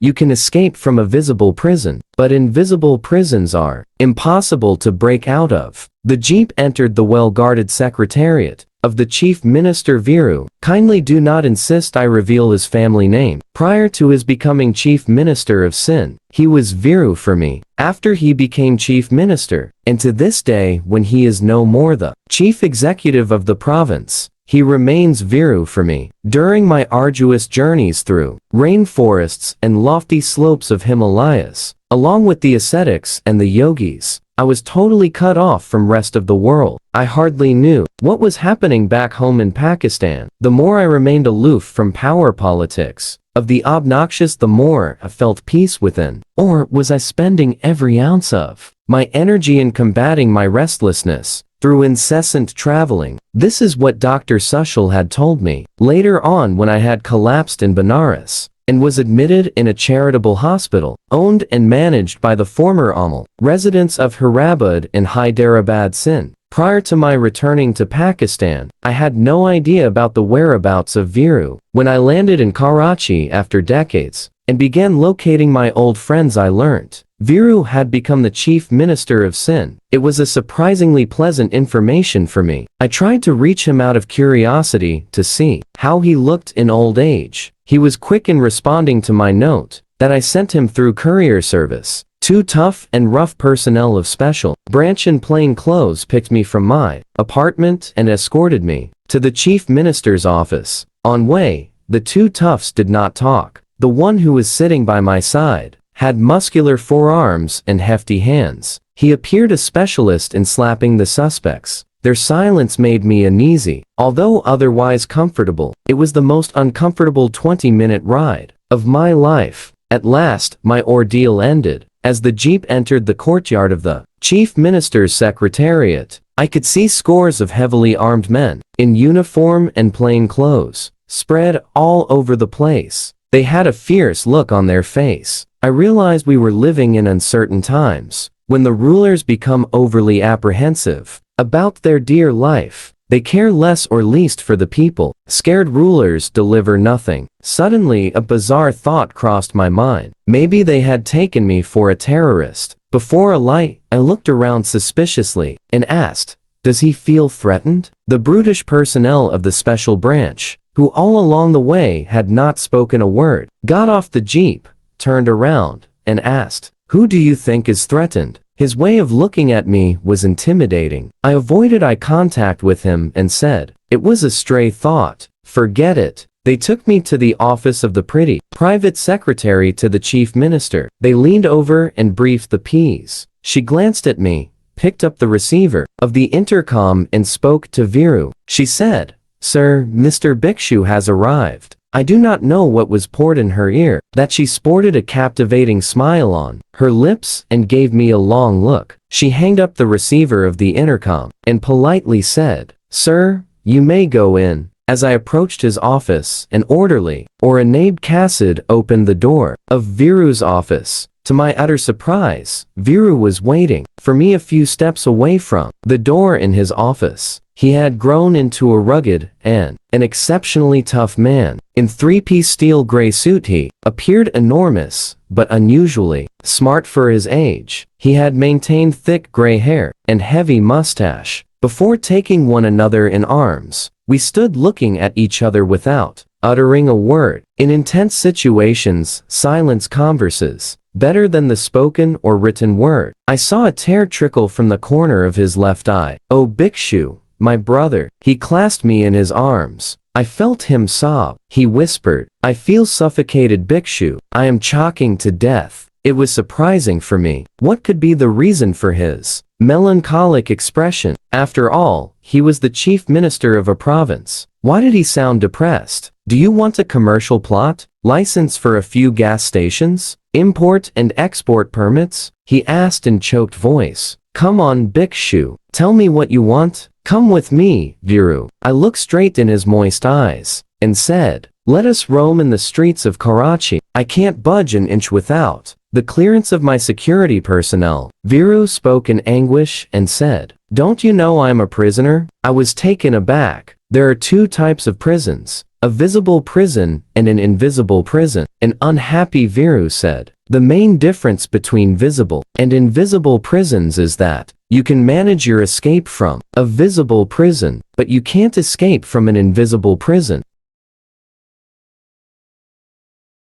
You can escape from a visible prison, but invisible prisons are impossible to break out of. The jeep entered the well-guarded secretariat of the Chief Minister Viru. Kindly do not insist I reveal his family name. Prior to his becoming Chief Minister of Sin, he was Viru for me. After he became Chief Minister, and to this day when he is no more the Chief Executive of the province, he remains Viru for me. During my arduous journeys through rainforests and lofty slopes of Himalayas, along with the ascetics and the yogis, I was totally cut off from rest of the world. I hardly knew what was happening back home in Pakistan. The more I remained aloof from power politics of the obnoxious, the more I felt peace within. Or was I spending every ounce of my energy in combating my restlessness through incessant traveling? This is what Dr. Sushil had told me. Later on, when I had collapsed in Benares and was admitted in a charitable hospital, owned and managed by the former Amal residents of Hyderabad in Hyderabad, Sindh. Prior to my returning to Pakistan, I had no idea about the whereabouts of Viru. When I landed in Karachi after decades and began locating my old friends, I learnt Viru had become the Chief Minister of Sindh. It was a surprisingly pleasant information for me. I tried to reach him out of curiosity to see how he looked in old age. He was quick in responding to my note that I sent him through courier service. Two tough and rough personnel of special branch in plain clothes picked me from my apartment and escorted me to the Chief Minister's office. On way, the two toughs did not talk. The one who was sitting by my side had muscular forearms and hefty hands. He appeared a specialist in slapping the suspects. Their silence made me uneasy. Although otherwise comfortable, it was the most uncomfortable 20-minute ride of my life. At last, my ordeal ended. As the jeep entered the courtyard of the Chief Minister's Secretariat, I could see scores of heavily armed men, in uniform and plain clothes, spread all over the place. They had a fierce look on their face. I realized we were living in uncertain times. When the rulers become overly apprehensive about their dear life, they care less or least for the people. Scared rulers deliver nothing. Suddenly, a bizarre thought crossed my mind. Maybe they had taken me for a terrorist. Before a light, I looked around suspiciously and asked, "Does he feel threatened?" The brutish personnel of the special branch, who all along the way had not spoken a word, got off the jeep, turned around, and asked, "Who do you think is threatened?" His way of looking at me was intimidating. I avoided eye contact with him and said, "It was a stray thought. Forget it." They took me to the office of the pretty private secretary to the Chief Minister. They leaned over and briefed the Ps. She glanced at me, picked up the receiver of the intercom and spoke to Viru. She said, "Sir, Mr. Bhikshu has arrived." I do not know what was poured in her ear, that she sported a captivating smile on her lips and gave me a long look. She hanged up the receiver of the intercom and politely said, "Sir, you may go in." As I approached his office, an orderly, or a Naib Qasid, opened the door of Viru's office. To my utter surprise, Viru was waiting for me a few steps away from the door in his office. He had grown into a rugged and an exceptionally tough man. In three-piece steel gray suit, he appeared enormous, but unusually smart for his age. He had maintained thick gray hair and heavy mustache. Before taking one another in arms, we stood looking at each other without uttering a word. In intense situations, silence converses better than the spoken or written word. I saw a tear trickle from the corner of his left eye. "Oh, Bhikshu, my brother." He clasped me in his arms. I felt him sob. He whispered, "I feel suffocated, Bhikshu. I am choking to death." It was surprising for me. What could be the reason for his melancholic expression? After all, he was the chief minister of a province. Why did he sound depressed? "Do you want a commercial plot? License for a few gas stations? Import and export permits?" he asked in choked voice. "Come on, Bhikshu. Tell me what you want. Come with me, Viru." I looked straight in his moist eyes and said, "Let us roam in the streets of Karachi. I can't budge an inch without the clearance of my security personnel." Viru spoke in anguish and said, "Don't you know I am a prisoner?" I was taken aback. There are two types of prisons, a visible prison and an invisible prison. An unhappy Viru said. The main difference between visible and invisible prisons is that you can manage your escape from a visible prison, but you can't escape from an invisible prison.